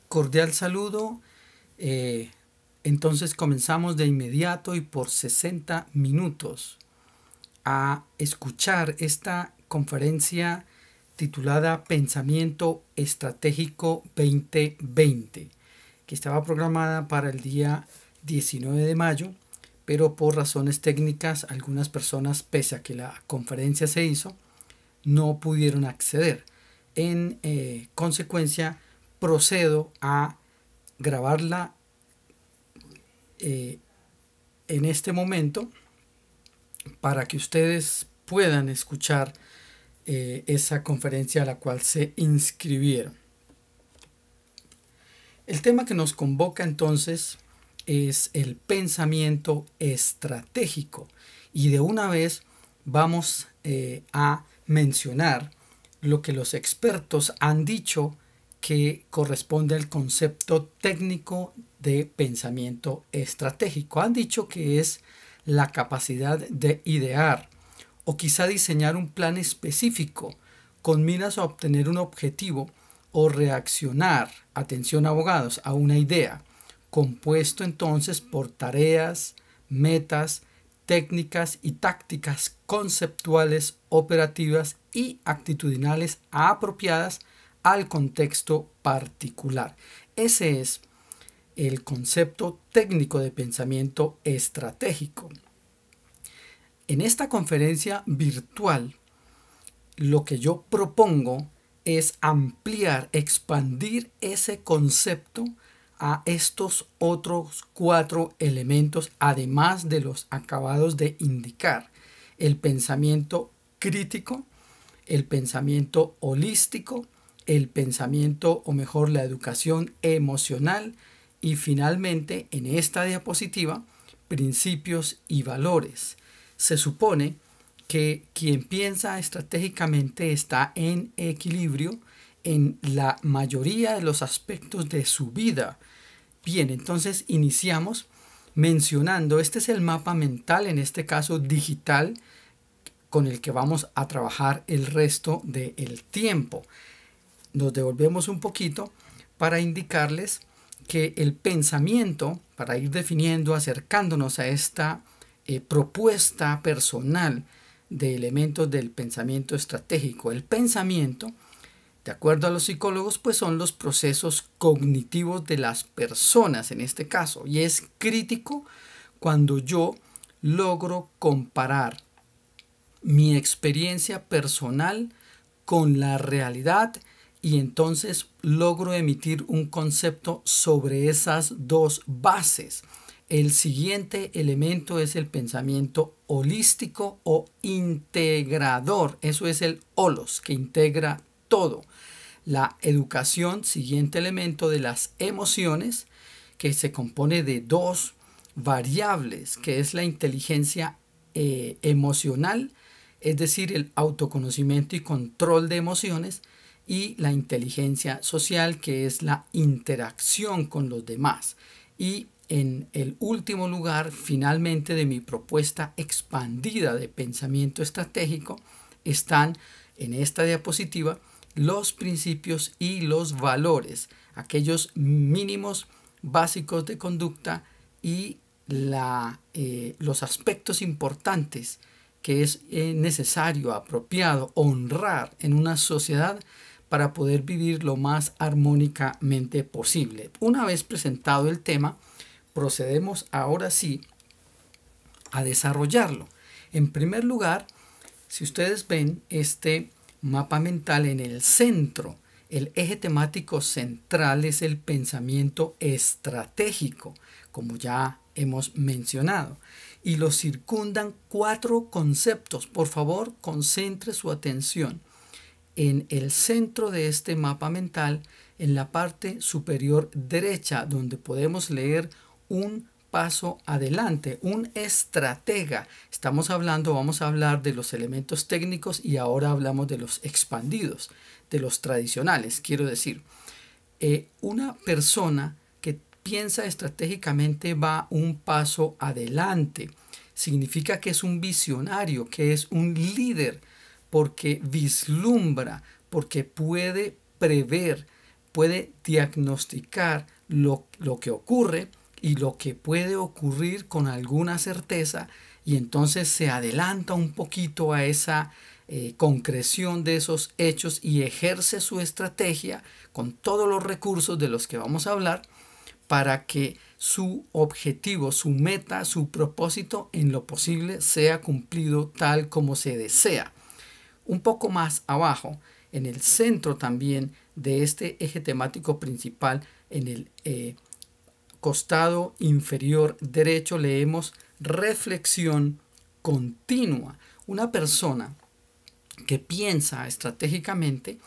Cordial saludo. Entonces comenzamos de inmediato y por 60 minutos a escuchar esta conferencia titulada Pensamiento Estratégico 2020, que estaba programada para el día 19 de mayo, pero por razones técnicas algunas personas, pese a que la conferencia se hizo, no pudieron acceder. En consecuencia, procedo a grabarla en este momento para que ustedes puedan escuchar esa conferencia a la cual se inscribieron. El tema que nos convoca entonces es el pensamiento estratégico, y de una vez vamos a mencionar lo que los expertos han dicho que corresponde al concepto técnico de pensamiento estratégico. Han dicho que es la capacidad de idear o quizá diseñar un plan específico con miras a obtener un objetivo o reaccionar, atención abogados, a una idea, compuesto entonces por tareas, metas, técnicas y tácticas conceptuales, operativas y actitudinales apropiadas al contexto particular. Ese es el concepto técnico de pensamiento estratégico. En esta conferencia virtual, lo que yo propongo es ampliar, expandir ese concepto a estos otros 4 elementos, además de los acabados de indicar: el pensamiento crítico, el pensamiento holístico, el pensamiento, o mejor, la educación emocional, y finalmente, en esta diapositiva, principios y valores. Se supone que quien piensa estratégicamente está en equilibrio en la mayoría de los aspectos de su vida. Bien, entonces iniciamos mencionando, este es el mapa mental, en este caso digital, con el que vamos a trabajar el resto del tiempo. Nos devolvemos un poquito para indicarles que el pensamiento, para ir definiendo, acercándonos a esta propuesta personal de elementos del pensamiento estratégico. El pensamiento, de acuerdo a los psicólogos, pues son los procesos cognitivos de las personas en este caso, y es crítico cuando yo logro comparar mi experiencia personal con la realidad y entonces logro emitir un concepto sobre esas dos bases. El siguiente elemento es el pensamiento holístico o integrador. Eso es el holos, que integra todo. La educación, siguiente elemento de las emociones, que se compone de 2 variables, que es la inteligencia emocional, es decir, el autoconocimiento y control de emociones, y la inteligencia social, que es la interacción con los demás. Y en el último lugar, finalmente, de mi propuesta expandida de pensamiento estratégico, están en esta diapositiva los principios y los valores, aquellos mínimos básicos de conducta y los aspectos importantes que es necesario, apropiado, honrar en una sociedad para poder vivir lo más armónicamente posible. Una vez presentado el tema, procedemos ahora sí a desarrollarlo. En primer lugar, si ustedes ven este mapa mental, en el centro, el eje temático central es el pensamiento estratégico, como ya hemos mencionado, y lo circundan 4 conceptos. Por favor, concentre su atención en el centro de este mapa mental, en la parte superior derecha, donde podemos leer un paso adelante, un estratega. Vamos a hablar de los elementos técnicos y ahora hablamos de los expandidos, de los tradicionales. Quiero decir, una persona que piensa estratégicamente va un paso adelante. Significa que es un visionario, que es un líder, porque vislumbra, porque puede prever, puede diagnosticar lo que ocurre y lo que puede ocurrir con alguna certeza, y entonces se adelanta un poquito a esa concreción de esos hechos y ejerce su estrategia con todos los recursos de los que vamos a hablar para que su objetivo, su meta, su propósito en lo posible sea cumplido tal como se desea. Un poco más abajo, en el centro también de este eje temático principal, en el costado inferior derecho, leemos reflexión continua. Una persona que piensa estratégicamente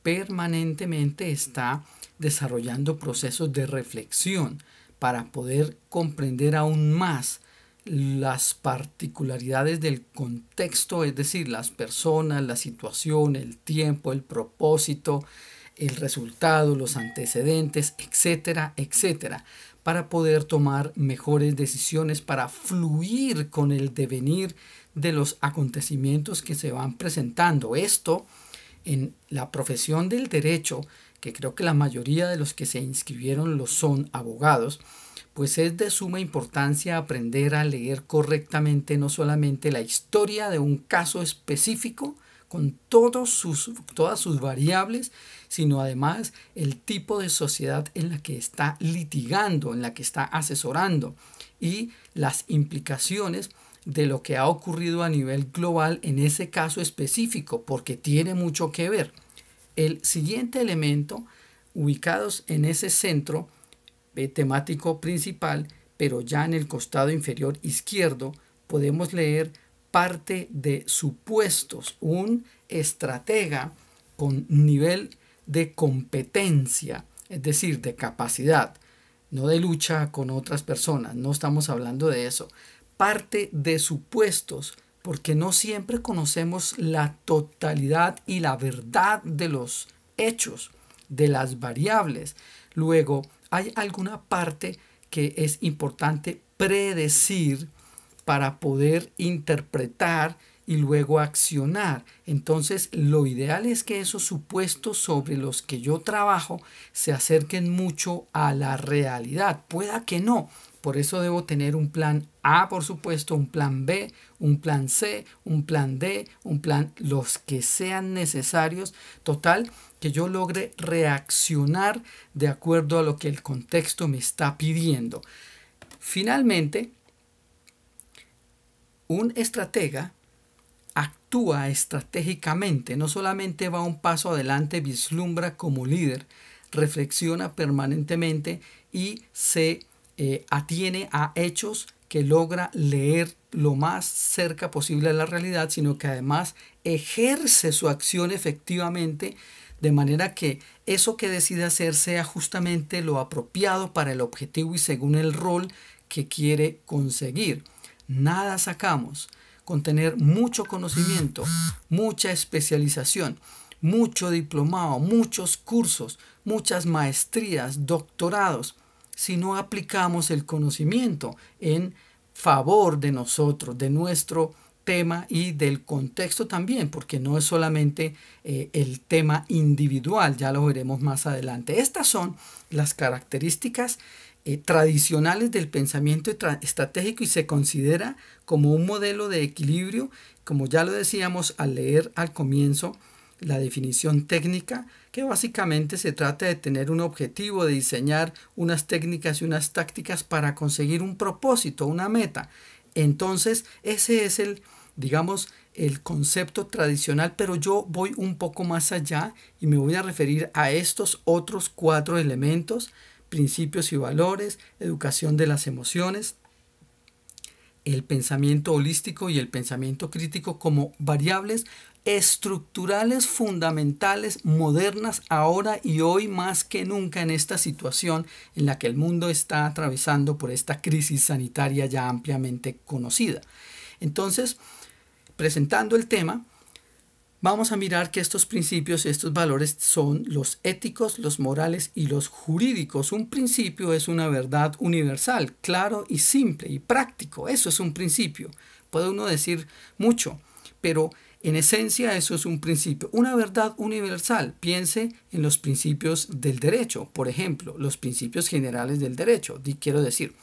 permanentemente está desarrollando procesos de reflexión para poder comprender aún más las particularidades del contexto, es decir, las personas, la situación, el tiempo, el propósito, el resultado, los antecedentes, etcétera, etcétera, para poder tomar mejores decisiones, para fluir con el devenir de los acontecimientos que se van presentando. Esto en la profesión del derecho, que creo que la mayoría de los que se inscribieron lo son abogados, pues es de suma importancia aprender a leer correctamente no solamente la historia de un caso específico con todas sus variables, sino además el tipo de sociedad en la que está litigando, en la que está asesorando, y las implicaciones de lo que ha ocurrido a nivel global en ese caso específico, porque tiene mucho que ver. El siguiente elemento, ubicados en ese centro temático principal, pero ya en el costado inferior izquierdo, podemos leer parte de supuestos. Un estratega con nivel de competencia, es decir, de capacidad, no de lucha con otras personas, no estamos hablando de eso. Parte de supuestos, porque no siempre conocemos la totalidad y la verdad de los hechos, de las variables. Luego, hay alguna parte que es importante predecir para poder interpretar y luego accionar. Entonces, lo ideal es que esos supuestos sobre los que yo trabajo se acerquen mucho a la realidad. Pueda que no. Por eso debo tener un plan A, por supuesto, un plan B, un plan C, un plan D, un plan, los que sean necesarios. Total, que yo logre reaccionar de acuerdo a lo que el contexto me está pidiendo. Finalmente, un estratega actúa estratégicamente, no solamente va un paso adelante, vislumbra como líder, reflexiona permanentemente y se atiene a hechos que logra leer lo más cerca posible a la realidad, sino que además ejerce su acción efectivamente, de manera que eso que decide hacer sea justamente lo apropiado para el objetivo y según el rol que quiere conseguir. Nada sacamos con tener mucho conocimiento, mucha especialización, mucho diplomado, muchos cursos, muchas maestrías, doctorados, si no aplicamos el conocimiento en favor de nosotros, de nuestro tema y del contexto también, porque no es solamente el tema individual, ya lo veremos más adelante. Estas son las características tradicionales del pensamiento estratégico y se considera como un modelo de equilibrio, como ya lo decíamos al leer al comienzo la definición técnica, que básicamente se trata de tener un objetivo, de diseñar unas técnicas y unas tácticas para conseguir un propósito, una meta. Entonces, ese es digamos, el concepto tradicional, pero yo voy un poco más allá y me voy a referir a estos otros 4 elementos: principios y valores, educación de las emociones, el pensamiento holístico y el pensamiento crítico como variables estructurales fundamentales modernas ahora y hoy más que nunca en esta situación en la que el mundo está atravesando por esta crisis sanitaria ya ampliamente conocida. Entonces, presentando el tema, vamos a mirar que estos principios, estos valores son los éticos, los morales y los jurídicos. Un principio es una verdad universal, claro y simple y práctico. Eso es un principio. Puede uno decir mucho, pero En esencia, eso es un principio, una verdad universal. Piense en los principios del derecho, por ejemplo, los principios generales del derecho, quiero decir.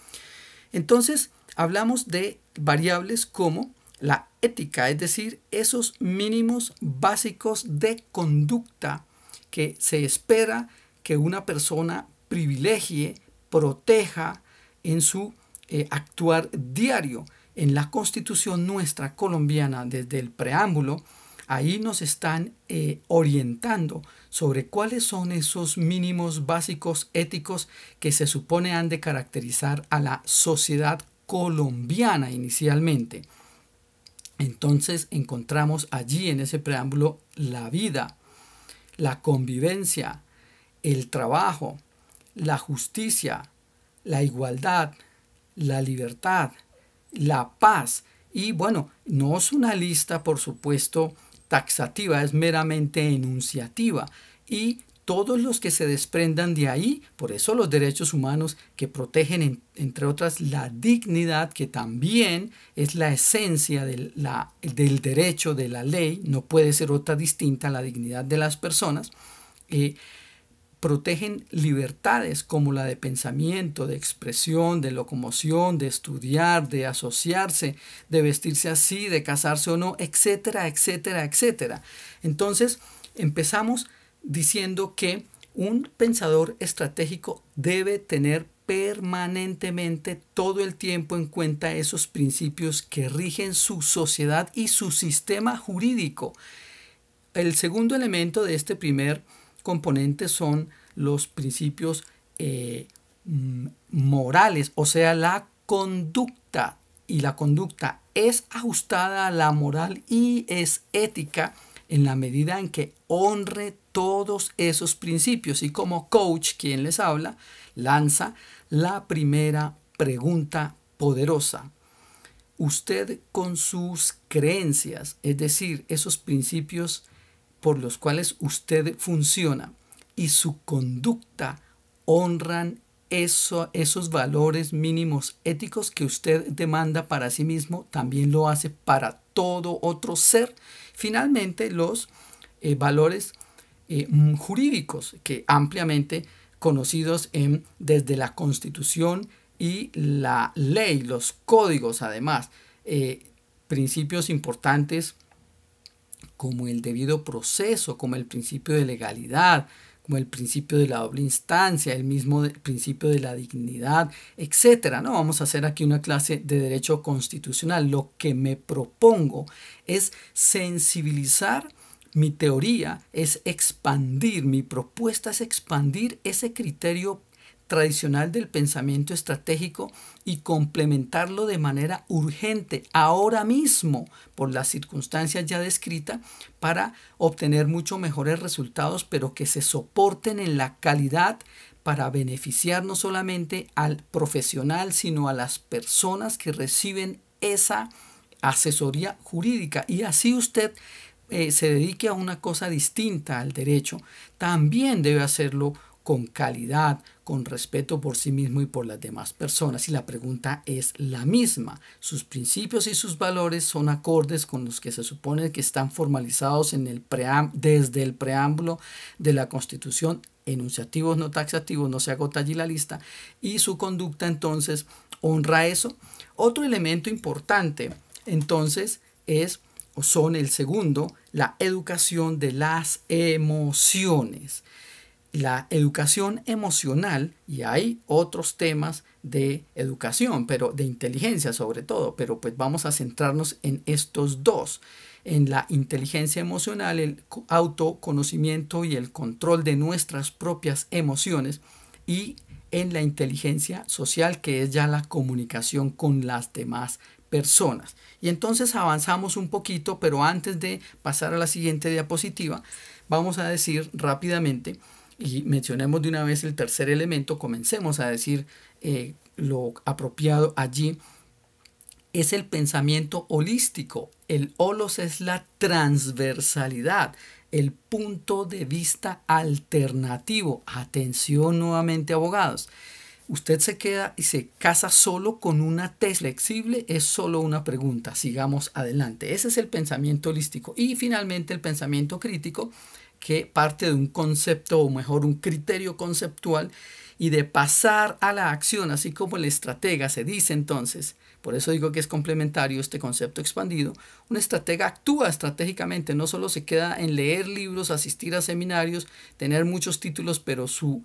Entonces, hablamos de variables como la ética, es decir, esos mínimos básicos de conducta que se espera que una persona privilegie, proteja en su actuar diario. En la Constitución nuestra colombiana, desde el preámbulo, ahí nos están orientando sobre cuáles son esos mínimos básicos éticos que se supone han de caracterizar a la sociedad colombiana inicialmente. Entonces encontramos allí en ese preámbulo la vida, la convivencia, el trabajo, la justicia, la igualdad, la libertad, la paz. Y bueno, no es una lista, por supuesto, taxativa, es meramente enunciativa. Y todos los que se desprendan de ahí, por eso los derechos humanos que protegen, entre otras, la dignidad, que también es la esencia del derecho, de la ley, no puede ser otra distinta a la dignidad de las personas, protegen libertades como la de pensamiento, de expresión, de locomoción, de estudiar, de asociarse, de vestirse así, de casarse o no, etcétera, etcétera, etcétera. Entonces, empezamos diciendo que un pensador estratégico debe tener permanentemente todo el tiempo en cuenta esos principios que rigen su sociedad y su sistema jurídico. El segundo elemento de este primer componente son los principios morales, o sea, la conducta. Y la conducta es ajustada a la moral y es ética en la medida en que honre todos esos principios. Y como coach, quien les habla, lanza la primera pregunta poderosa. Usted con sus creencias, es decir, esos principios por los cuales usted funciona y su conducta honran esos valores mínimos éticos que usted demanda para sí mismo, también lo hace para todo otro ser. Finalmente, los valores jurídicos que ampliamente conocidos desde la Constitución y la ley, los códigos además, principios importantes como el debido proceso, como el principio de legalidad, como el principio de la doble instancia, el mismo principio de la dignidad, etcétera. No vamos a hacer aquí una clase de derecho constitucional. Lo que me propongo es sensibilizar. Mi teoría es expandir, mi propuesta es expandir ese criterio tradicional del pensamiento estratégico y complementarlo de manera urgente, ahora mismo, por las circunstancias ya descritas, para obtener mucho mejores resultados, pero que se soporten en la calidad para beneficiar no solamente al profesional, sino a las personas que reciben esa asesoría jurídica. Y así usted se dedique a una cosa distinta al derecho, también debe hacerlo con calidad, con respeto por sí mismo y por las demás personas. Y la pregunta es la misma. ¿Sus principios y sus valores son acordes con los que se supone que están formalizados desde el preámbulo de la Constitución? Enunciativos, no taxativos, no se agota allí la lista. Y su conducta entonces honra eso. Otro elemento importante entonces son el segundo, la educación de las emociones. La educación emocional, y hay otros temas de educación, pero de inteligencia sobre todo, pero pues vamos a centrarnos en estos dos. En la inteligencia emocional, el autoconocimiento y el control de nuestras propias emociones, y en la inteligencia social, que es ya la comunicación con las demás personas. Y entonces avanzamos un poquito, pero antes de pasar a la siguiente diapositiva, vamos a decir rápidamente y mencionemos de una vez el tercer elemento, comencemos a decir lo apropiado allí, es el pensamiento holístico. El holos es la transversalidad, el punto de vista alternativo. Atención nuevamente, abogados. usted se queda y se casa solo con una tesis flexible, es solo una pregunta. Sigamos adelante. Ese es el pensamiento holístico. Y finalmente el pensamiento crítico, que parte de un concepto, o mejor un criterio conceptual, y de pasar a la acción, así como el estratega se dice entonces. Por eso digo que es complementario este concepto expandido. Un estratega actúa estratégicamente, no solo se queda en leer libros, asistir a seminarios, tener muchos títulos, pero su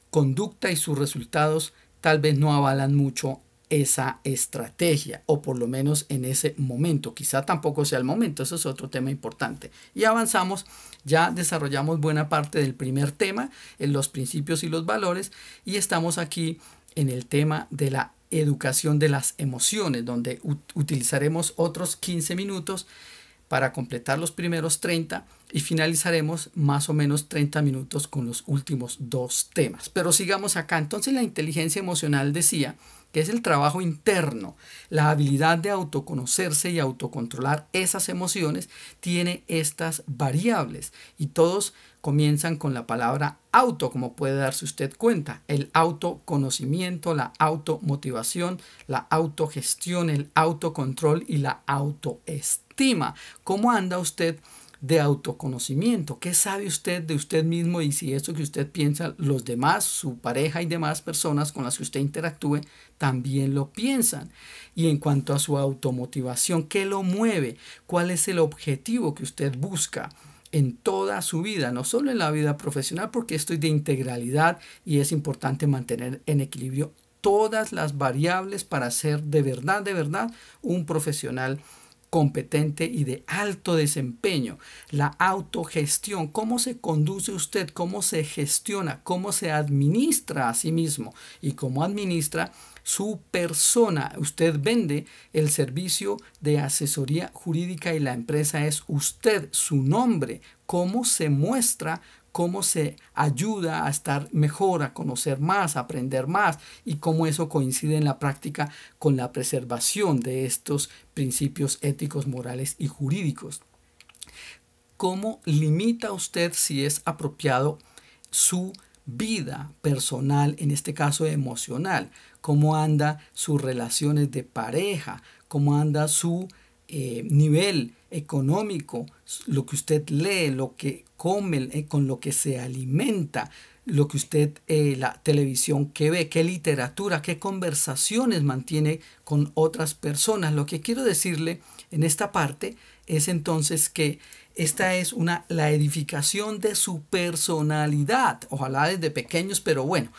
conducta y sus resultados tal vez no avalan mucho esa estrategia, o por lo menos en ese momento. Quizá tampoco sea el momento, eso es otro tema importante. Y avanzamos, ya desarrollamos buena parte del primer tema, en los principios y los valores, y estamos aquí en el tema de la educación de las emociones, donde utilizaremos otros 15 minutos para completar los primeros 30 y finalizaremos más o menos 30 minutos con los últimos dos temas. Pero sigamos acá. Entonces la inteligencia emocional decía que es el trabajo interno, la habilidad de autoconocerse y autocontrolar esas emociones, tiene estas variables y todos comienzan con la palabra auto, como puede darse usted cuenta: el autoconocimiento, la automotivación, la autogestión, el autocontrol y la autoestima. ¿Cómo anda usted de autoconocimiento? ¿Qué sabe usted de usted mismo? Y si eso que usted piensa, los demás, su pareja y demás personas con las que usted interactúe, también lo piensan. Y en cuanto a su automotivación, ¿qué lo mueve? ¿Cuál es el objetivo que usted busca en toda su vida? No solo en la vida profesional, porque esto es de integralidad y es importante mantener en equilibrio todas las variables para ser de verdad un profesional competente y de alto desempeño. La autogestión: cómo se conduce usted, cómo se gestiona, cómo se administra a sí mismo y cómo administra su persona. Usted vende el servicio de asesoría jurídica y la empresa es usted, su nombre. Cómo se muestra, cómo se ayuda a estar mejor, a conocer más, a aprender más, y cómo eso coincide en la práctica con la preservación de estos principios éticos, morales y jurídicos. ¿Cómo limita usted, si es apropiado, su vida personal, en este caso emocional? ¿Cómo anda sus relaciones de pareja? ¿Cómo anda su nivel económico? Lo que usted lee, lo que come, con lo que se alimenta, lo que usted, la televisión que ve, qué literatura, qué conversaciones mantiene con otras personas. Lo que quiero decirle en esta parte es entonces que esta es la edificación de su personalidad, ojalá desde pequeños, pero bueno,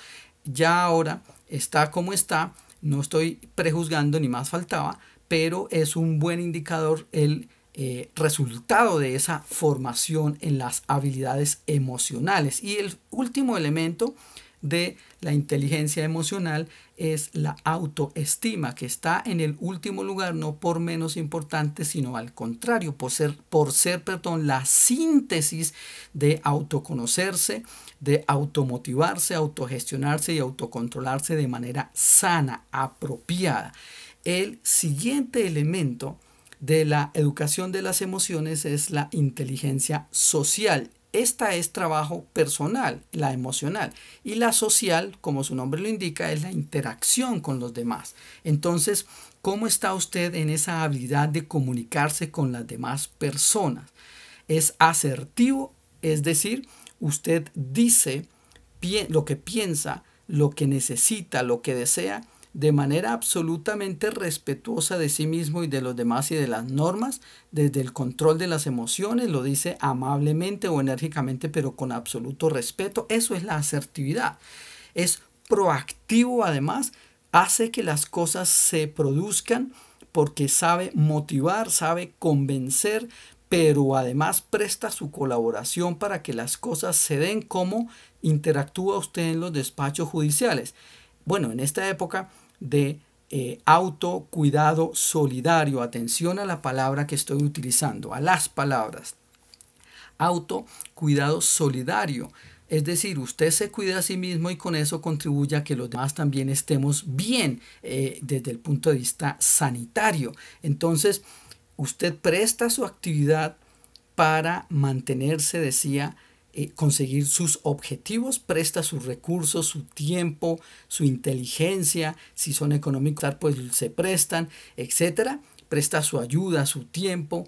ya ahora está como está, no estoy prejuzgando ni más faltaba, pero es un buen indicador el resultado de esa formación en las habilidades emocionales. Y el último elemento de la inteligencia emocional es la autoestima, que está en el último lugar, no por menos importante, sino al contrario, por ser la síntesis de autoconocerse, de automotivarse, autogestionarse y autocontrolarse de manera sana, apropiada. El siguiente elemento de la educación de las emociones es la inteligencia social. Esta es trabajo personal, la emocional, y la social, como su nombre lo indica, es la interacción con los demás. Entonces, ¿cómo está usted en esa habilidad de comunicarse con las demás personas? ¿Es asertivo? Es decir, usted dice lo que piensa, lo que necesita, lo que desea, de manera absolutamente respetuosa de sí mismo y de los demás y de las normas, desde el control de las emociones, lo dice amablemente o enérgicamente, pero con absoluto respeto. Eso es la asertividad. Es proactivo, además, hace que las cosas se produzcan porque sabe motivar, sabe convencer, pero además presta su colaboración para que las cosas se den. Como interactúa usted en los despachos judiciales. Bueno, en esta época de autocuidado solidario, atención a la palabra que estoy utilizando, a las palabras, autocuidado solidario. Es decir, usted se cuida a sí mismo y con eso contribuye a que los demás también estemos bien desde el punto de vista sanitario. Entonces, usted presta su actividad para mantenerse, decía, conseguir sus objetivos, presta sus recursos, su tiempo, su inteligencia, si son económicos, pues se prestan, etcétera. Presta su ayuda, su tiempo,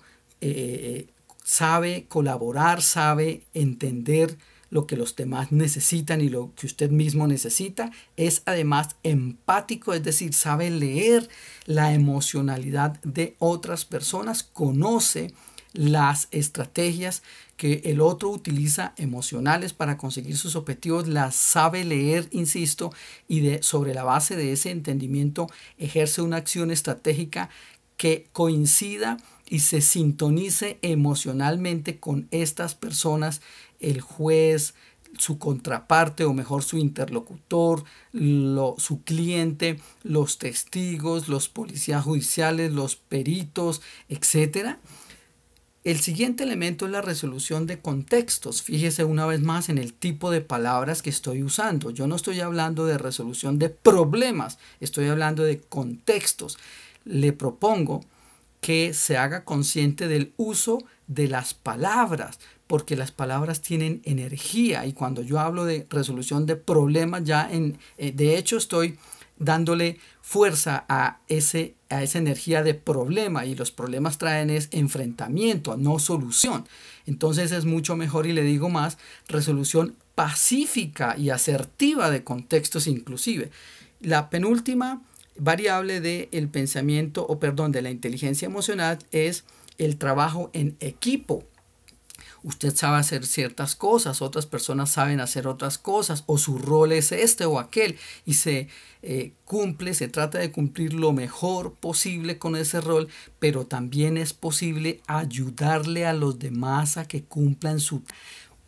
sabe colaborar, sabe entender lo que los demás necesitan y lo que usted mismo necesita. Es además empático, es decir, sabe leer la emocionalidad de otras personas, conoce las estrategias que el otro utiliza emocionales para conseguir sus objetivos, las sabe leer, insisto, y sobre la base de ese entendimiento ejerce una acción estratégica que coincida y se sintonice emocionalmente con estas personas, el juez, su contraparte o mejor su interlocutor, su cliente, los testigos, los policías judiciales, los peritos, etcétera. El siguiente elemento es la resolución de contextos. Fíjese una vez más en el tipo de palabras que estoy usando. Yo no estoy hablando de resolución de problemas, estoy hablando de contextos. Le propongo que se haga consciente del uso de las palabras, porque las palabras tienen energía, y cuando yo hablo de resolución de problemas, de hecho estoy dándole fuerza a esa energía de problema, y los problemas traen es enfrentamiento, no solución. Entonces es mucho mejor, y le digo más, resolución pacífica y asertiva de contextos inclusive. La penúltima variable del pensamiento, de la inteligencia emocional es el trabajo en equipo. Usted sabe hacer ciertas cosas, otras personas saben hacer otras cosas, o su rol es este o aquel, y se trata de cumplir lo mejor posible con ese rol, pero también es posible ayudarle a los demás a que cumplan su,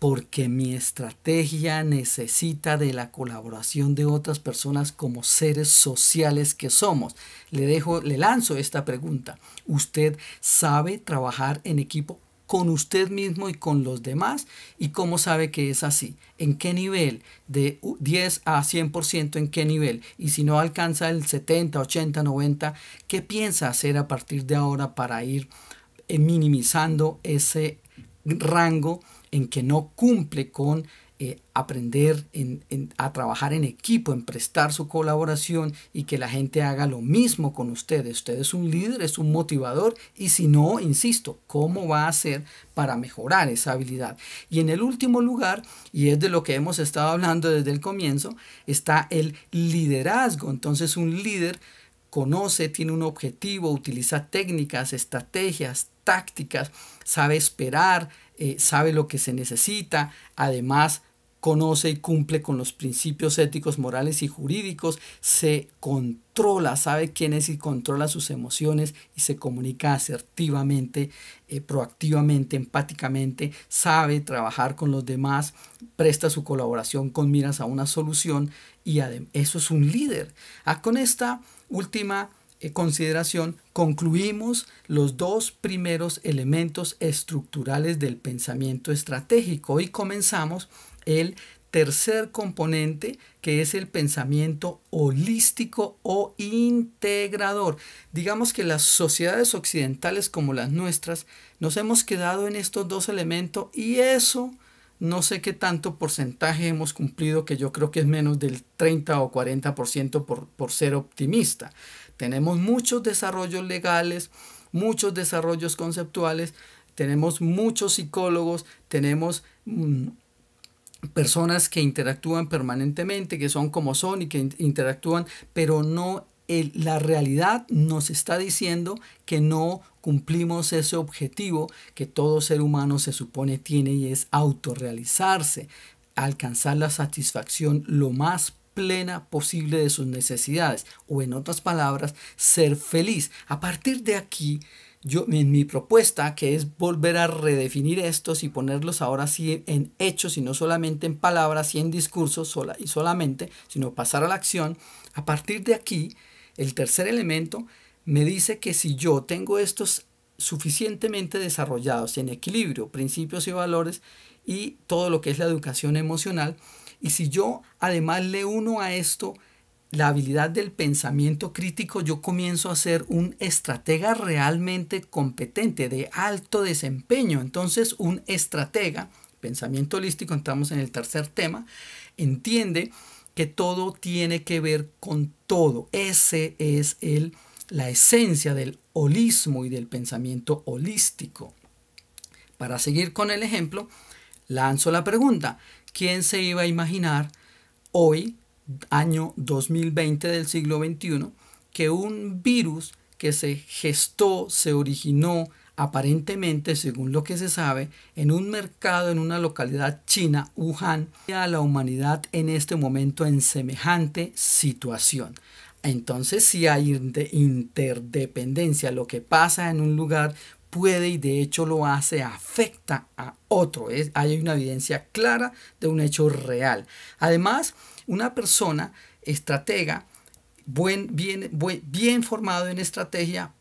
porque mi estrategia necesita de la colaboración de otras personas como seres sociales que somos. Le lanzo esta pregunta. ¿Usted sabe trabajar en equipo con usted mismo y con los demás? ¿Y cómo sabe que es así? ¿En qué nivel? De 10 a 100%, ¿en qué nivel? Y si no alcanza el 70, 80, 90, ¿qué piensa hacer a partir de ahora para ir minimizando ese rango en que no cumple con aprender a trabajar en equipo, en prestar su colaboración y que la gente haga lo mismo con ustedes? Usted es un líder, es un motivador, y si no, insisto, ¿cómo va a hacer para mejorar esa habilidad? Y en el último lugar, y es de lo que hemos estado hablando desde el comienzo, está el liderazgo. Entonces un líder conoce, tiene un objetivo, utiliza técnicas, estrategias, tácticas, sabe esperar, sabe lo que se necesita, además conoce y cumple con los principios éticos, morales y jurídicos, se controla, sabe quién es y controla sus emociones, y se comunica asertivamente, proactivamente, empáticamente, sabe trabajar con los demás, presta su colaboración con miras a una solución, y eso es un líder. Con esta última consideración concluimos los dos primeros elementos estructurales del pensamiento estratégico, y comenzamos el tercer componente, que es el pensamiento holístico o integrador. Digamos que las sociedades occidentales como las nuestras nos hemos quedado en estos dos elementos, y eso no sé qué tanto porcentaje hemos cumplido, que yo creo que es menos del 30 o 40% por ser optimista. Tenemos muchos desarrollos legales, muchos desarrollos conceptuales, tenemos muchos psicólogos, tenemos personas que interactúan permanentemente, que son como son y que interactúan, pero no, la realidad nos está diciendo que no cumplimos ese objetivo que todo ser humano se supone tiene, y es autorrealizarse, alcanzar la satisfacción lo más plena posible de sus necesidades, o en otras palabras, ser feliz. A partir de aquí, en mi propuesta, que es volver a redefinir estos y ponerlos ahora sí en hechos y no solamente en palabras y en discursos sino pasar a la acción. A partir de aquí, el tercer elemento me dice que si yo tengo estos suficientemente desarrollados en equilibrio, principios y valores, y todo lo que es la educación emocional, y si yo además le uno a esto la habilidad del pensamiento crítico, yo comienzo a ser un estratega realmente competente, de alto desempeño. Entonces, un estratega pensamiento holístico, entramos en el tercer tema, entiende que todo tiene que ver con todo. Ese es la esencia del holismo y del pensamiento holístico. Para seguir con el ejemplo, lanzo la pregunta: ¿quién se iba a imaginar hoy, año 2020 del siglo XXI, que un virus que se gestó, se originó aparentemente, según lo que se sabe, en un mercado en una localidad china, Wuhan, a la humanidad en este momento en semejante situación? Entonces, si hay interdependencia, lo que pasa en un lugar puede, y de hecho lo hace, afecta a otro. Hay una evidencia clara de un hecho real. Además, una persona estratega bien formado en estrategia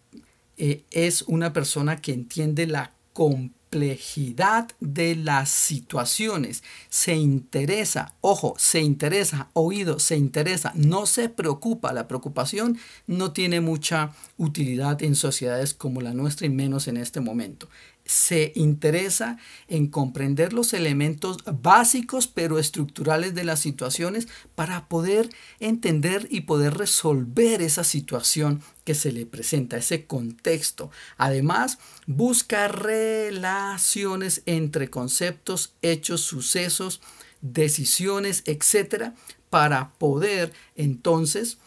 es una persona que entiende la complejidad de las situaciones, se interesa, ojo, se interesa, oído, se interesa, no se preocupa. La preocupación no tiene mucha utilidad en sociedades como la nuestra y menos en este momento. Se interesa en comprender los elementos básicos pero estructurales de las situaciones para poder entender y poder resolver esa situación que se le presenta, ese contexto. Además, busca relaciones entre conceptos, hechos, sucesos, decisiones, etcétera, para poder entonces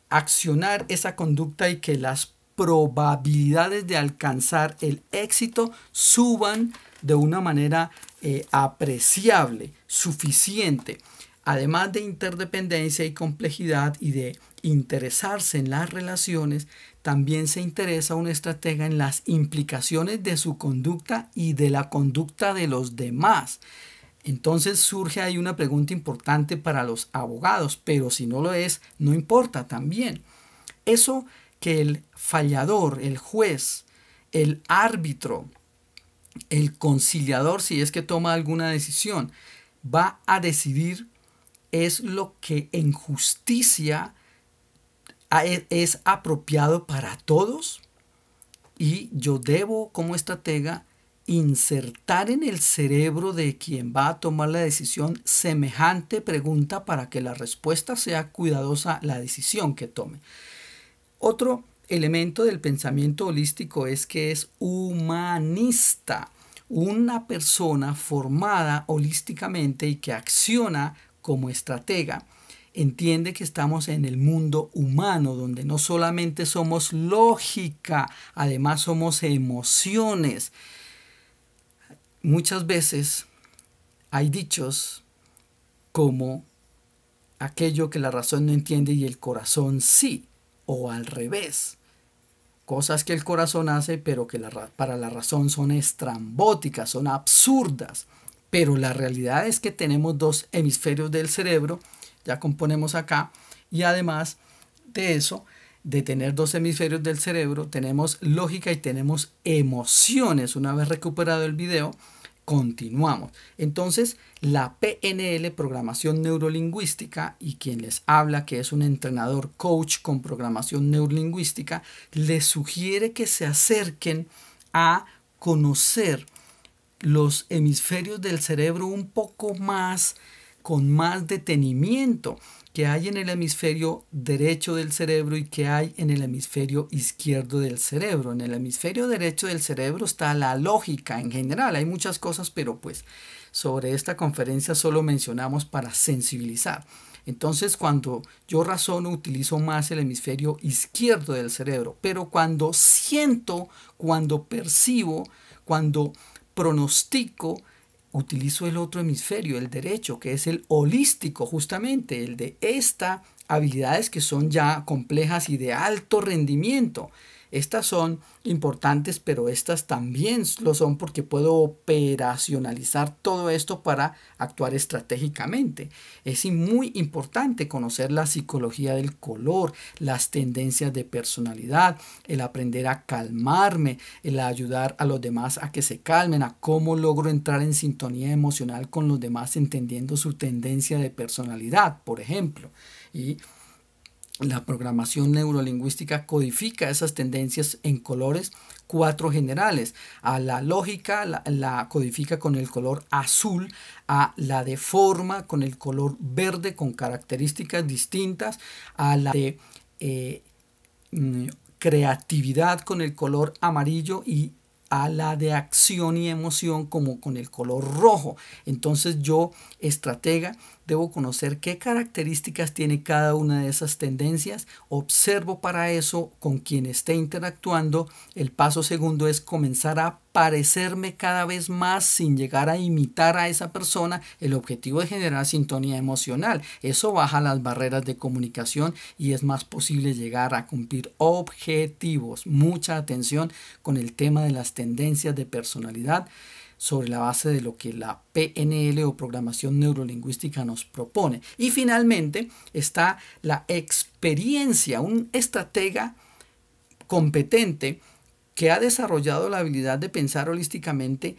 accionar esa conducta y que las probabilidades de alcanzar el éxito suban de una manera apreciable, suficiente. Además de interdependencia y complejidad y de interesarse en las relaciones, también se interesa un estratega en las implicaciones de su conducta y de la conducta de los demás. Entonces surge ahí una pregunta importante para los abogados, pero si no lo es, no importa también. Eso que el fallador, el juez, el árbitro, el conciliador, si es que toma alguna decisión, va a decidir es lo que en justicia es apropiado para todos, y yo debo como estratega insertar en el cerebro de quien va a tomar la decisión semejante pregunta para que la respuesta sea cuidadosa la decisión que tome. Otro elemento del pensamiento holístico es que es humanista. Una persona formada holísticamente y que acciona como estratega entiende que estamos en el mundo humano, donde no solamente somos lógica, además somos emociones. Muchas veces hay dichos como aquello que la razón no entiende y el corazón sí, o al revés. Cosas que el corazón hace, pero que para la razón son estrambóticas, son absurdas. Pero la realidad es que tenemos dos hemisferios del cerebro, ya componemos acá, y además de eso, de tener dos hemisferios del cerebro, tenemos lógica y tenemos emociones. Una vez recuperado el video, continuamos. Entonces, la PNL, programación neurolingüística, y quien les habla, que es un entrenador coach con programación neurolingüística, les sugiere que se acerquen a conocer los hemisferios del cerebro un poco más, con más detenimiento, que hay en el hemisferio derecho del cerebro y que hay en el hemisferio izquierdo del cerebro. En el hemisferio derecho del cerebro está la lógica en general. Hay muchas cosas, pero pues sobre esta conferencia solo mencionamos para sensibilizar. Entonces, cuando yo razono, utilizo más el hemisferio izquierdo del cerebro, pero cuando siento, cuando percibo, cuando pronostico, utilizo el otro hemisferio, el derecho, que es el holístico, justamente, el de estas habilidades que son ya complejas y de alto rendimiento. Estas son importantes, pero estas también lo son porque puedo operacionalizar todo esto para actuar estratégicamente. Es muy importante conocer la psicología del color, las tendencias de personalidad, el aprender a calmarme, el ayudar a los demás a que se calmen, a cómo logro entrar en sintonía emocional con los demás entendiendo su tendencia de personalidad, por ejemplo. Y La programación neurolingüística codifica esas tendencias en colores 4 generales. A la lógica la codifica con el color azul, a la de forma con el color verde con características distintas, a la de creatividad con el color amarillo y a la de acción y emoción como con el color rojo. Entonces yo, estratega, debo conocer qué características tiene cada una de esas tendencias. Observo para eso con quien esté interactuando. El paso segundo es comenzar a parecerme cada vez más sin llegar a imitar a esa persona. El objetivo es generar sintonía emocional. Eso baja las barreras de comunicación y es más posible llegar a cumplir objetivos. Mucha atención con el tema de las tendencias de personalidad sobre la base de lo que la PNL o programación neurolingüística nos propone. Y finalmente está la experiencia. Un estratega competente que ha desarrollado la habilidad de pensar holísticamente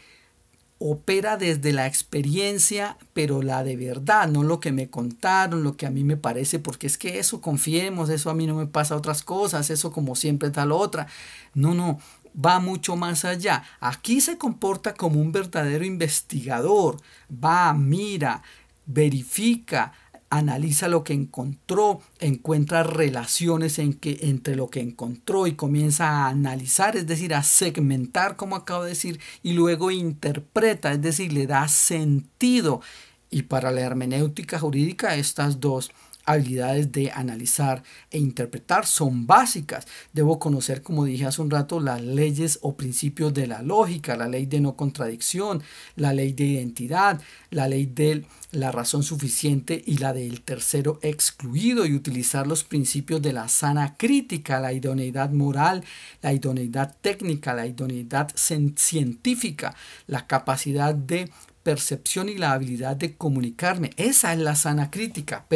opera desde la experiencia, pero la de verdad, no lo que me contaron, lo que a mí me parece, porque es que eso, confiemos, eso a mí no me pasa otras cosas, eso como siempre tal otra. No, va mucho más allá. Aquí se comporta como un verdadero investigador, va, mira, verifica, analiza lo que encontró, encuentra relaciones entre lo que encontró y comienza a analizar, es decir, a segmentar, como acabo de decir, y luego interpreta, es decir, le da sentido. Y para la hermenéutica jurídica, estas dos habilidades de analizar e interpretar son básicas. Debo conocer, como dije hace un rato, las leyes o principios de la lógica, la ley de no contradicción, la ley de identidad, la ley de la razón suficiente y la del tercero excluido, y utilizar los principios de la sana crítica, la idoneidad moral, la idoneidad técnica, la idoneidad científica, la capacidad de percepción y la habilidad de comunicarme. Esa es la sana crítica,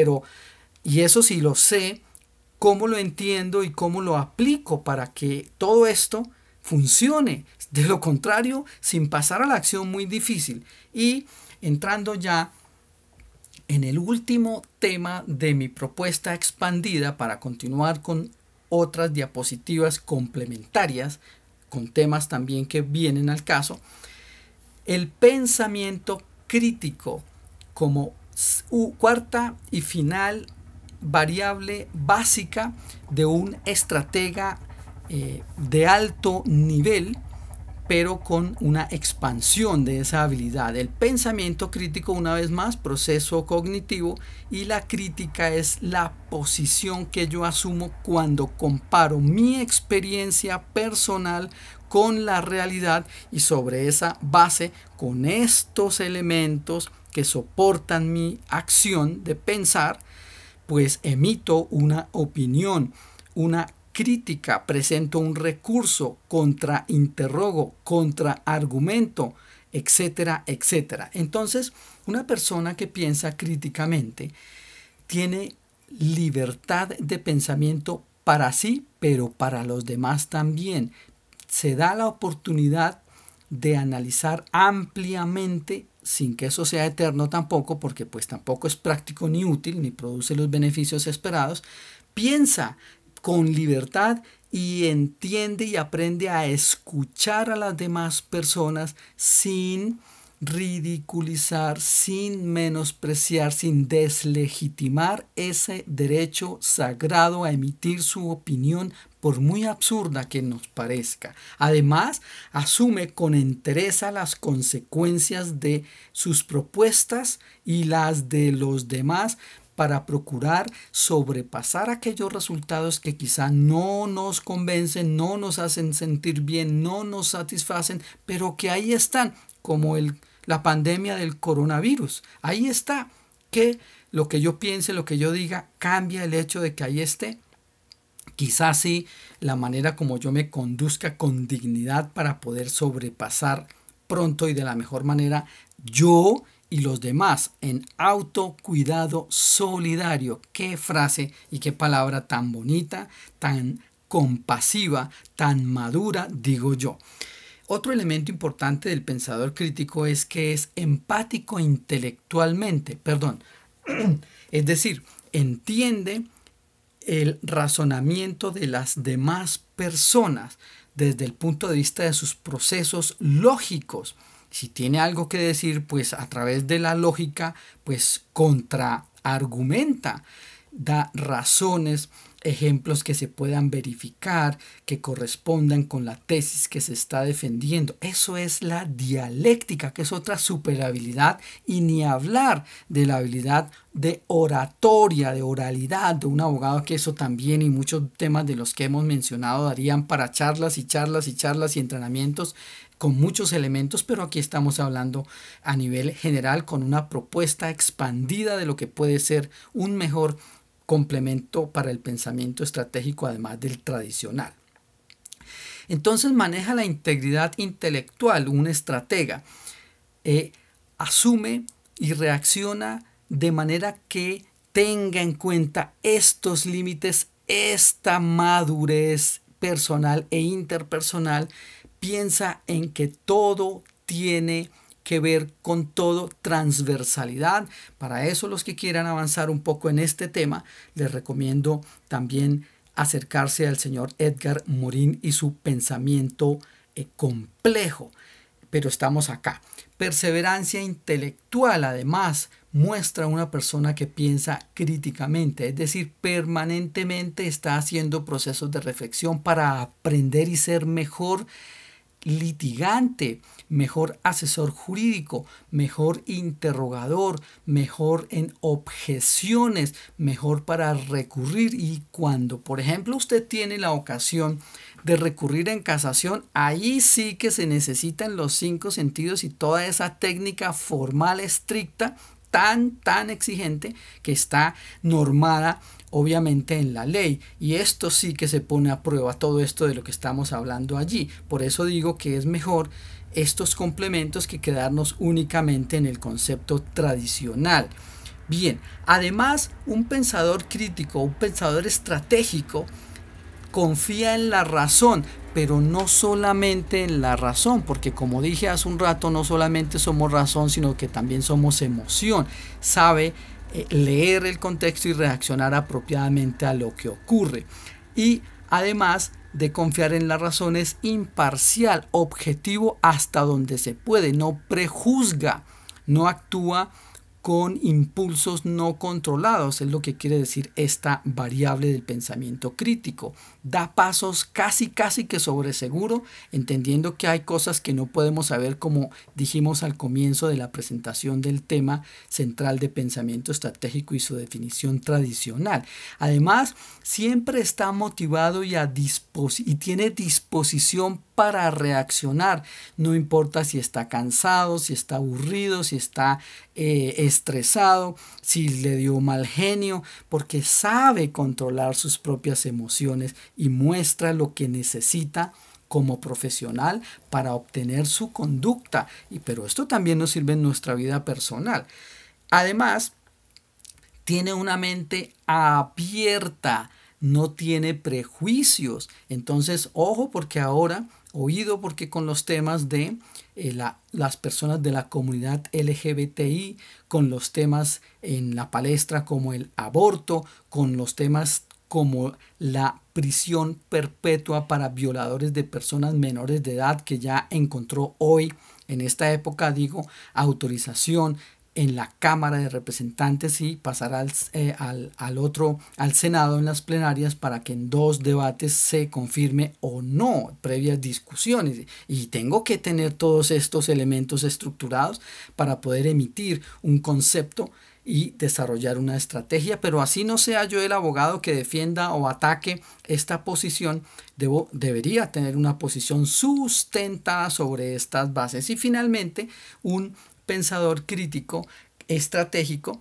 y eso sí lo sé, cómo lo entiendo y cómo lo aplico para que todo esto funcione. De lo contrario, sin pasar a la acción, muy difícil. Y entrando ya en el último tema de mi propuesta expandida para continuar con otras diapositivas complementarias, con temas también que vienen al caso, el pensamiento crítico como cuarta y final variable básica de un estratega de alto nivel, pero con una expansión de esa habilidad. El pensamiento crítico, una vez más, proceso cognitivo, y la crítica es la posición que yo asumo cuando comparo mi experiencia personal con la realidad, y sobre esa base, con estos elementos que soportan mi acción de pensar, pues emito una opinión, una crítica, presento un recurso, contrainterrogo, contraargumento, etcétera, etcétera. Entonces, una persona que piensa críticamente tiene libertad de pensamiento para sí, pero para los demás también. Se da la oportunidad de analizar ampliamente, sin que eso sea eterno tampoco, porque pues tampoco es práctico ni útil, ni produce los beneficios esperados. Piensa con libertad y entiende y aprende a escuchar a las demás personas sin ridiculizar, sin menospreciar, sin deslegitimar ese derecho sagrado a emitir su opinión, por muy absurda que nos parezca. Además, asume con entereza las consecuencias de sus propuestas y las de los demás, para procurar sobrepasar aquellos resultados que quizá no nos convencen, no nos hacen sentir bien, no nos satisfacen, pero que ahí están, como la pandemia del coronavirus. Ahí está, que lo que yo piense, lo que yo diga, cambia el hecho de que ahí esté. Quizás sí, la manera como yo me conduzca con dignidad para poder sobrepasar pronto y de la mejor manera yo y los demás, en autocuidado solidario. Qué frase y qué palabra tan bonita, tan compasiva, tan madura, digo yo. Otro elemento importante del pensador crítico es que es empático intelectualmente, es decir, entiende el razonamiento de las demás personas desde el punto de vista de sus procesos lógicos. Si tiene algo que decir, pues a través de la lógica, pues contraargumenta, da razones, ejemplos que se puedan verificar, que correspondan con la tesis que se está defendiendo. Eso es la dialéctica, que es otra superhabilidad, y ni hablar de la habilidad de oratoria, de oralidad de un abogado, que eso también y muchos temas de los que hemos mencionado darían para charlas y charlas y charlas y entrenamientos con muchos elementos, pero aquí estamos hablando a nivel general con una propuesta expandida de lo que puede ser un mejor complemento para el pensamiento estratégico, además del tradicional. Entonces maneja la integridad intelectual. Un estratega asume y reacciona de manera que tenga en cuenta estos límites, esta madurez personal e interpersonal. Piensa en que todo tiene que ver con todo, transversalidad. Para eso, los que quieran avanzar un poco en este tema, les recomiendo también acercarse al señor Edgar Morin y su pensamiento complejo. Pero estamos acá. Perseverancia intelectual, además, muestra una persona que piensa críticamente, es decir, permanentemente está haciendo procesos de reflexión para aprender y ser mejor litigante, mejor asesor jurídico, mejor interrogador, mejor en objeciones, mejor para recurrir. Y cuando, por ejemplo, usted tiene la ocasión de recurrir en casación, ahí sí que se necesitan los 5 sentidos y toda esa técnica formal estricta tan exigente que está normada obviamente en la ley, y esto sí que se pone a prueba, todo esto de lo que estamos hablando allí. Por eso digo que es mejor estos complementos que quedarnos únicamente en el concepto tradicional. Bien, además, un pensador crítico, un pensador estratégico confía en la razón, pero no solamente en la razón, porque como dije hace un rato, no solamente somos razón, sino que también somos emoción. Sabe leer el contexto y reaccionar apropiadamente a lo que ocurre. Y además de confiar en la razón, es imparcial, objetivo hasta donde se puede, no prejuzga, no actúa con impulsos no controlados, es lo que quiere decir esta variable del pensamiento crítico. Da pasos casi que sobre seguro, entendiendo que hay cosas que no podemos saber, como dijimos al comienzo de la presentación del tema central de pensamiento estratégico y su definición tradicional. Además, siempre está motivado y tiene disposición para reaccionar, no importa si está cansado, si está aburrido, si está estresado, si le dio mal genio, porque sabe controlar sus propias emociones y muestra lo que necesita como profesional para obtener su conducta. Pero esto también nos sirve en nuestra vida personal. Además, tiene una mente abierta, no tiene prejuicios. Entonces, ojo, porque ahora, oído, porque con los temas de las personas de la comunidad LGBTI, con los temas en la palestra como el aborto, con los temas como la prisión perpetua para violadores de personas menores de edad, que ya encontró hoy, en esta época, autorización en la Cámara de Representantes y pasará al Senado en las plenarias para que en 2 debates se confirme o no, previas discusiones. Y tengo que tener todos estos elementos estructurados para poder emitir un concepto y desarrollar una estrategia, pero así no sea yo el abogado que defienda o ataque esta posición, debería tener una posición sustentada sobre estas bases. Y finalmente, un pensador crítico estratégico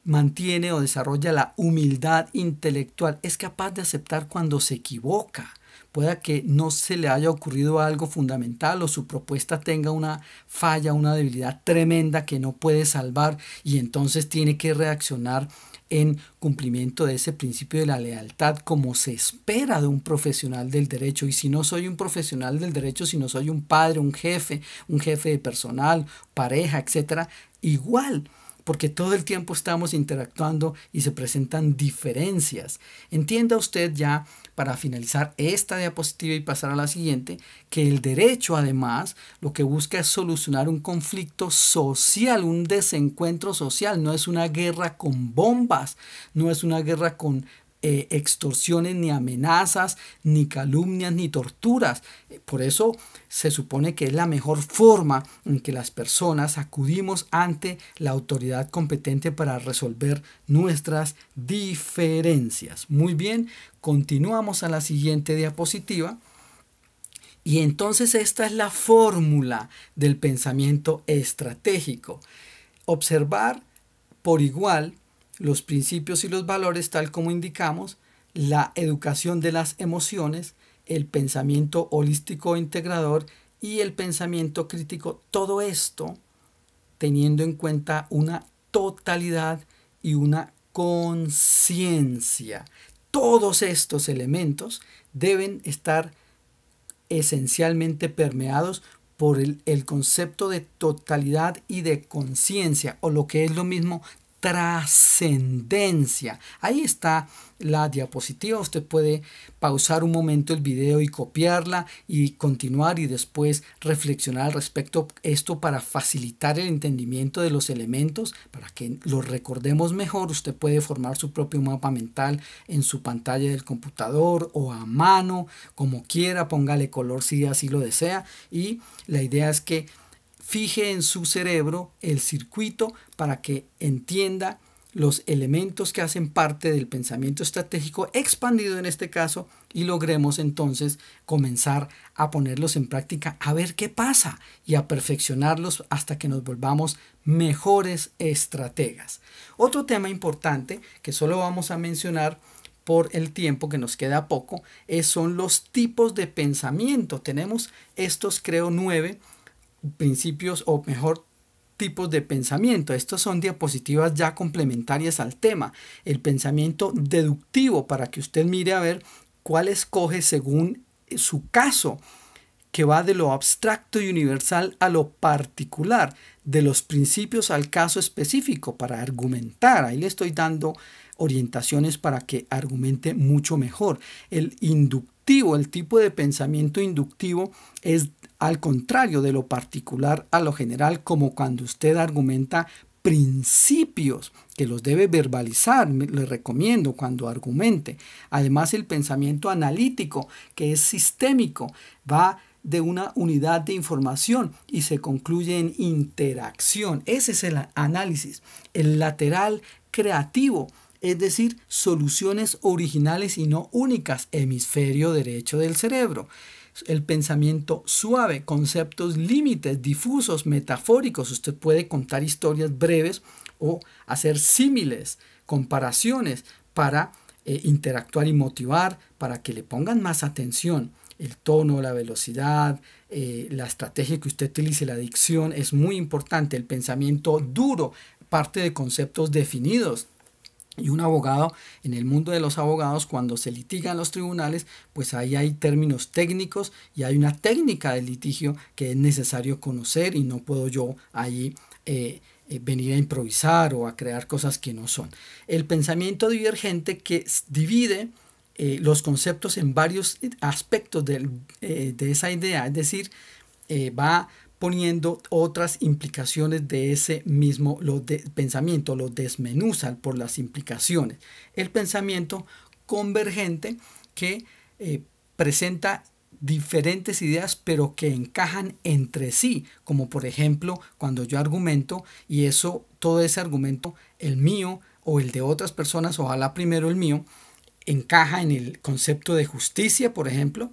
mantiene o desarrolla la humildad intelectual, es capaz de aceptar cuando se equivoca. Pueda que no se le haya ocurrido algo fundamental o su propuesta tenga una falla, una debilidad tremenda que no puede salvar, y entonces tiene que reaccionar en cumplimiento de ese principio de la lealtad, como se espera de un profesional del derecho. Y si no soy un profesional del derecho, si no soy un padre, un jefe de personal, pareja, etcétera, igual porque todo el tiempo estamos interactuando y se presentan diferencias. Entienda usted ya, para finalizar esta diapositiva y pasar a la siguiente, que el derecho además lo que busca es solucionar un conflicto social, un desencuentro social. No es una guerra con bombas, no es una guerra con extorsiones, ni amenazas, ni calumnias, ni torturas. Por eso se supone que es la mejor forma en que las personas acudimos ante la autoridad competente para resolver nuestras diferencias. Muy bien, continuamos a la siguiente diapositiva. Y entonces esta es la fórmula del pensamiento estratégico. Observar por igual los principios y los valores tal como indicamos, la educación de las emociones, el pensamiento holístico integrador y el pensamiento crítico. Todo esto teniendo en cuenta una totalidad y una conciencia. Todos estos elementos deben estar esencialmente permeados por el concepto de totalidad y de conciencia, o lo que es lo mismo, trascendencia. Ahí está la diapositiva. Usted puede pausar un momento el video y copiarla y continuar y después reflexionar al respecto. Esto para facilitar el entendimiento de los elementos, para que los recordemos mejor. Usted puede formar su propio mapa mental en su pantalla del computador o a mano, como quiera. Póngale color si así lo desea, y la idea es que fije en su cerebro el circuito para que entienda los elementos que hacen parte del pensamiento estratégico expandido en este caso, y logremos entonces comenzar a ponerlos en práctica, a ver qué pasa y a perfeccionarlos hasta que nos volvamos mejores estrategas. Otro tema importante que solo vamos a mencionar por el tiempo que nos queda poco son los tipos de pensamiento. Tenemos estos, creo, 9 principios, o mejor, tipos de pensamiento. Estos son diapositivas ya complementarias al tema. El pensamiento deductivo, para que usted mire a ver cuál escoge según su caso, que va de lo abstracto y universal a lo particular, de los principios al caso específico para argumentar. Ahí le estoy dando orientaciones para que argumente mucho mejor. El inductivo, el tipo de pensamiento inductivo, es al contrario de lo particular a lo general, como cuando usted argumenta principios que los debe verbalizar. Le recomiendo cuando argumente. Además, el pensamiento analítico, que es sistémico, va de una unidad de información y se concluye en interacción. Ese es el análisis. El lateral creativo, es decir, soluciones originales y no únicas, hemisferio derecho del cerebro. El pensamiento suave, conceptos límites, difusos, metafóricos. Usted puede contar historias breves o hacer símiles, comparaciones para interactuar y motivar, para que le pongan más atención. El tono, la velocidad, la estrategia que usted utilice, la dicción es muy importante. El pensamiento duro, parte de conceptos definidos. Y un abogado, en el mundo de los abogados, cuando se litiga en los tribunales, pues ahí hay términos técnicos y hay una técnica de litigio que es necesario conocer, y no puedo yo ahí venir a improvisar o a crear cosas que no son. El pensamiento divergente, que divide los conceptos en varios aspectos de esa idea, es decir, va poniendo otras implicaciones de ese mismo pensamiento, lo desmenuza por las implicaciones. El pensamiento convergente, que presenta diferentes ideas pero que encajan entre sí, como por ejemplo cuando yo argumento y todo ese argumento, el mío o el de otras personas, ojalá primero el mío, encaja en el concepto de justicia, por ejemplo,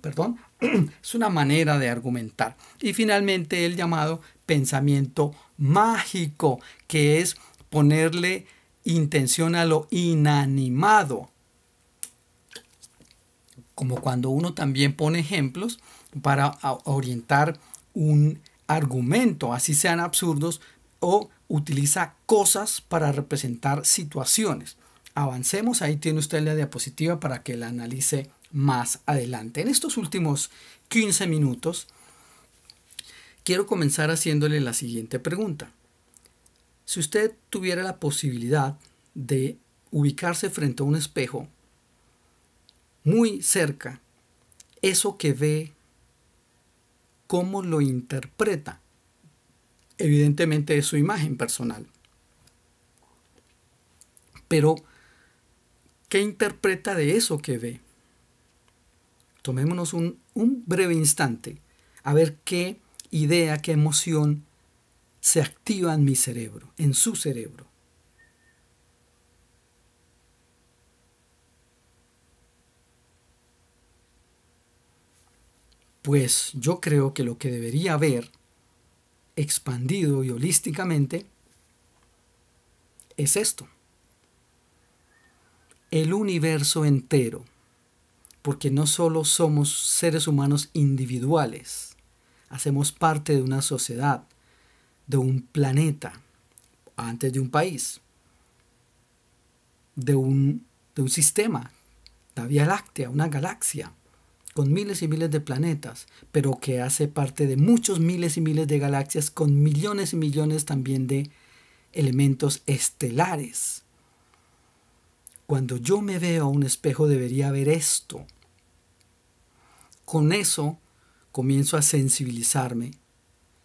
es una manera de argumentar. Y finalmente el llamado pensamiento mágico, que es ponerle intención a lo inanimado, como cuando uno también pone ejemplos para orientar un argumento, así sean absurdos, o utiliza cosas para representar situaciones. Avancemos, ahí tiene usted la diapositiva para que la analice más adelante. En estos últimos 15 minutos quiero comenzar haciéndole la siguiente pregunta. Si usted tuviera la posibilidad de ubicarse frente a un espejo muy cerca, eso que ve, ¿cómo lo interpreta? Evidentemente es su imagen personal. Pero, ¿qué interpreta de eso que ve? Tomémonos un breve instante a ver qué idea, qué emoción se activa en mi cerebro, en su cerebro. Pues yo creo que lo que debería ver expandido y holísticamente es esto: el universo entero, porque no solo somos seres humanos individuales, hacemos parte de una sociedad, de un planeta, antes de un país, de un sistema, la Vía Láctea, una galaxia, con miles y miles de planetas, pero que hace parte de muchos miles y miles de galaxias con millones y millones también de elementos estelares. Cuando yo me veo a un espejo debería ver esto. Con eso comienzo a sensibilizarme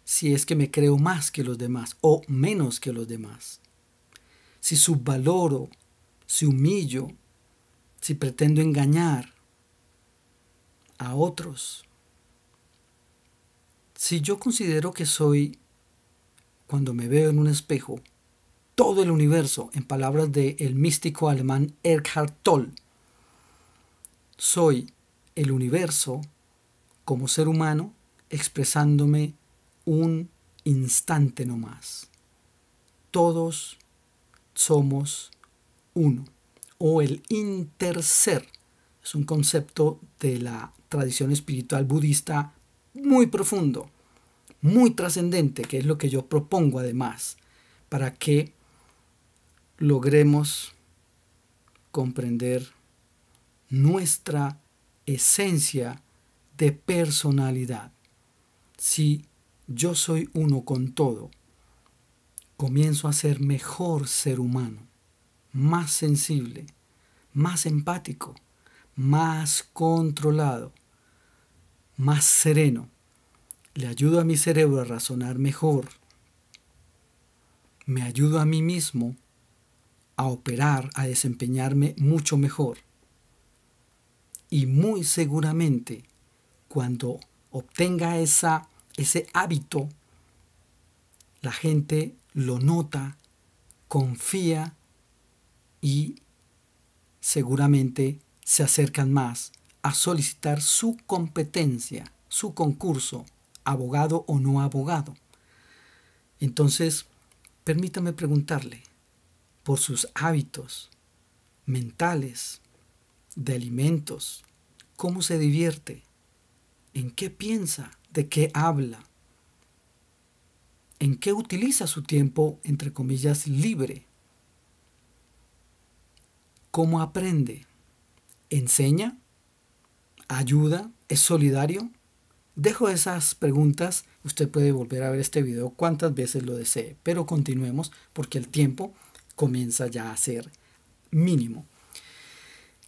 si es que me creo más que los demás o menos que los demás. Si subvaloro, si humillo, si pretendo engañar a otros. Si yo considero que soy, cuando me veo en un espejo, todo el universo, en palabras del místico alemán Eckhart Tolle, soy el universo como ser humano expresándome un instante no más. Todos somos uno. O el interser. Es un concepto de la tradición espiritual budista muy profundo, muy trascendente, que es lo que yo propongo además, para que logremos comprender nuestra esencia de personalidad. Si yo soy uno con todo, comienzo a ser mejor ser humano, más sensible, más empático, más controlado, más sereno. Le ayudo a mi cerebro a razonar mejor. Me ayudo a mí mismo a operar, a desempeñarme mucho mejor. Y muy seguramente, cuando obtenga ese hábito, la gente lo nota, confía y seguramente se acercan más a solicitar su competencia, su concurso, abogado o no abogado. Entonces, permítame preguntarle, por sus hábitos mentales, de alimentos, cómo se divierte, en qué piensa, de qué habla, en qué utiliza su tiempo, entre comillas, libre, cómo aprende, enseña, ayuda, es solidario. Dejo esas preguntas, usted puede volver a ver este video cuantas veces lo desee, pero continuemos porque el tiempo comienza ya a ser mínimo.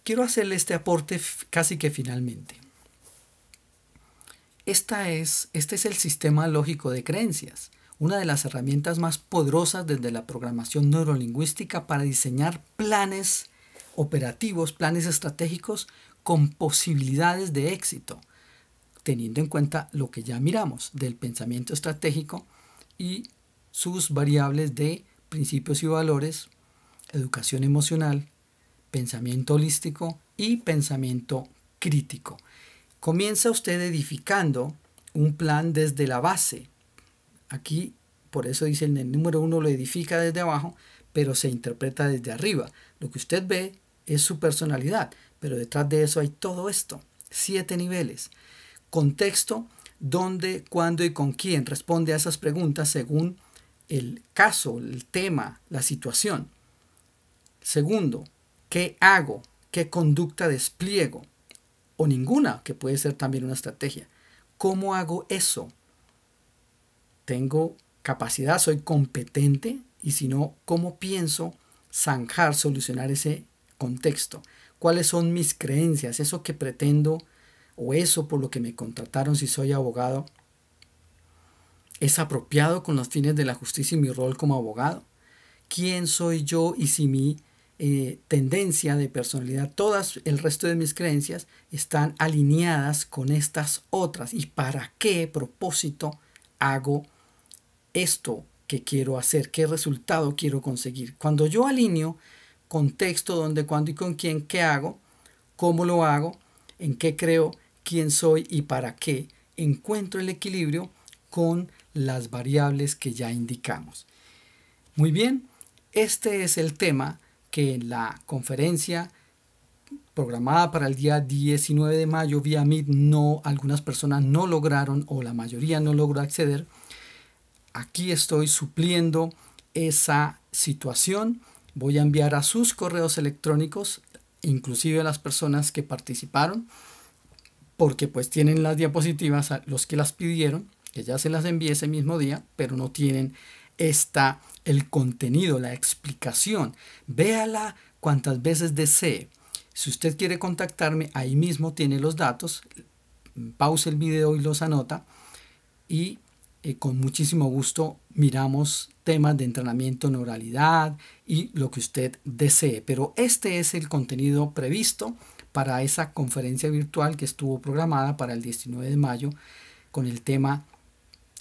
Quiero hacerle este aporte casi que finalmente. Este es el sistema lógico de creencias, una de las herramientas más poderosas desde la programación neurolingüística para diseñar planes operativos, planes estratégicos con posibilidades de éxito, teniendo en cuenta lo que ya miramos del pensamiento estratégico y sus variables de principios y valores, educación emocional, pensamiento holístico y pensamiento crítico. Comienza usted edificando un plan desde la base. Aquí, por eso dicen el número 1 lo edifica desde abajo, pero se interpreta desde arriba. Lo que usted ve es su personalidad, pero detrás de eso hay todo esto. 7 niveles. Contexto, dónde, cuándo y con quién responde a esas preguntas según el caso, el tema, la situación. Segundo, ¿qué hago? ¿Qué conducta despliego? O ninguna, que puede ser también una estrategia. ¿Cómo hago eso? ¿Tengo capacidad? ¿Soy competente y sino cómo pienso zanjar, solucionar ese contexto. ¿Cuáles son mis creencias? Eso que pretendo o eso por lo que me contrataron si soy abogado, ¿es apropiado con los fines de la justicia y mi rol como abogado? ¿Quién soy yo y si mi tendencia de personalidad, todas el resto de mis creencias están alineadas con estas otras? ¿Y para qué propósito hago esto que quiero hacer? ¿Qué resultado quiero conseguir? Cuando yo alineo contexto, dónde, cuándo y con quién, ¿qué hago? ¿Cómo lo hago? ¿En qué creo? ¿Quién soy y para qué? Encuentro el equilibrio con las variables que ya indicamos. Muy bien, este es el tema que en la conferencia programada para el día 19 de mayo vía Meet algunas personas no lograron o la mayoría no logró acceder. Aquí estoy supliendo esa situación. Voy a enviar a sus correos electrónicos, inclusive a las personas que participaron, porque pues tienen las diapositivas a los que las pidieron, que ya se las envié ese mismo día, pero no tienen el contenido, la explicación. Véala cuantas veces desee. Si usted quiere contactarme, ahí mismo tiene los datos. Pause el video y los anota. Y con muchísimo gusto miramos temas de entrenamiento en oralidad y lo que usted desee. Pero este es el contenido previsto para esa conferencia virtual que estuvo programada para el 19 de mayo con el tema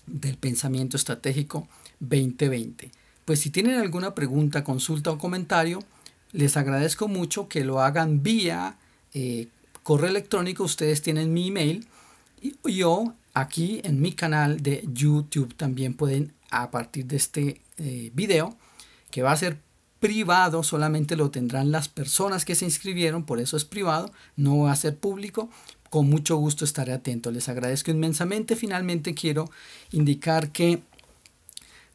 del pensamiento estratégico 2020. Pues si tienen alguna pregunta, consulta o comentario, les agradezco mucho que lo hagan vía correo electrónico. Ustedes tienen mi email y yo aquí en mi canal de YouTube también pueden, a partir de este video que va a ser privado, solamente lo tendrán las personas que se inscribieron, por eso es privado, no va a ser público. Con mucho gusto estaré atento. Les agradezco inmensamente. Finalmente quiero indicar que,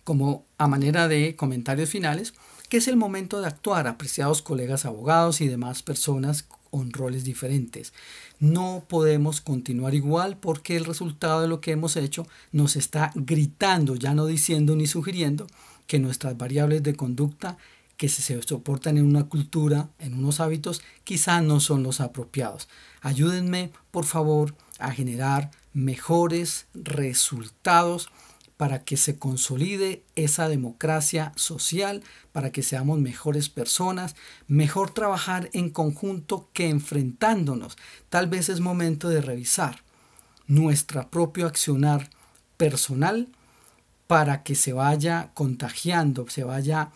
como a manera de comentarios finales, que es el momento de actuar, apreciados colegas abogados y demás personas con roles diferentes. No podemos continuar igual porque el resultado de lo que hemos hecho nos está gritando, ya no diciendo ni sugiriendo, que nuestras variables de conducta que se soportan en una cultura, en unos hábitos, quizá no son los apropiados. Ayúdenme, por favor, a generar mejores resultados para que se consolide esa democracia social, para que seamos mejores personas, mejor trabajar en conjunto que enfrentándonos. Tal vez es momento de revisar nuestro propio accionar personal para que se vaya contagiando, se vaya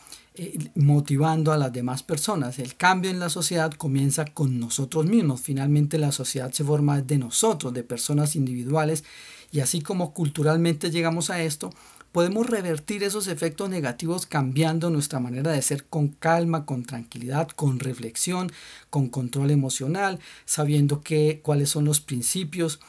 motivando a las demás personas. El cambio en la sociedad comienza con nosotros mismos. Finalmente la sociedad se forma de nosotros, de personas individuales, y así como culturalmente llegamos a esto, podemos revertir esos efectos negativos cambiando nuestra manera de ser con calma, con tranquilidad, con reflexión, con control emocional, sabiendo cuáles son los principios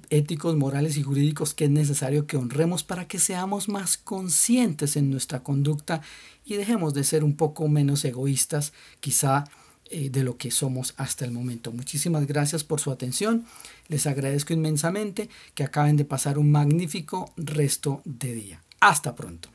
éticos, morales y jurídicos que es necesario que honremos para que seamos más conscientes en nuestra conducta y dejemos de ser un poco menos egoístas, quizá de lo que somos hasta el momento. Muchísimas gracias por su atención. Les agradezco inmensamente que acaben de pasar un magnífico resto de día. Hasta pronto.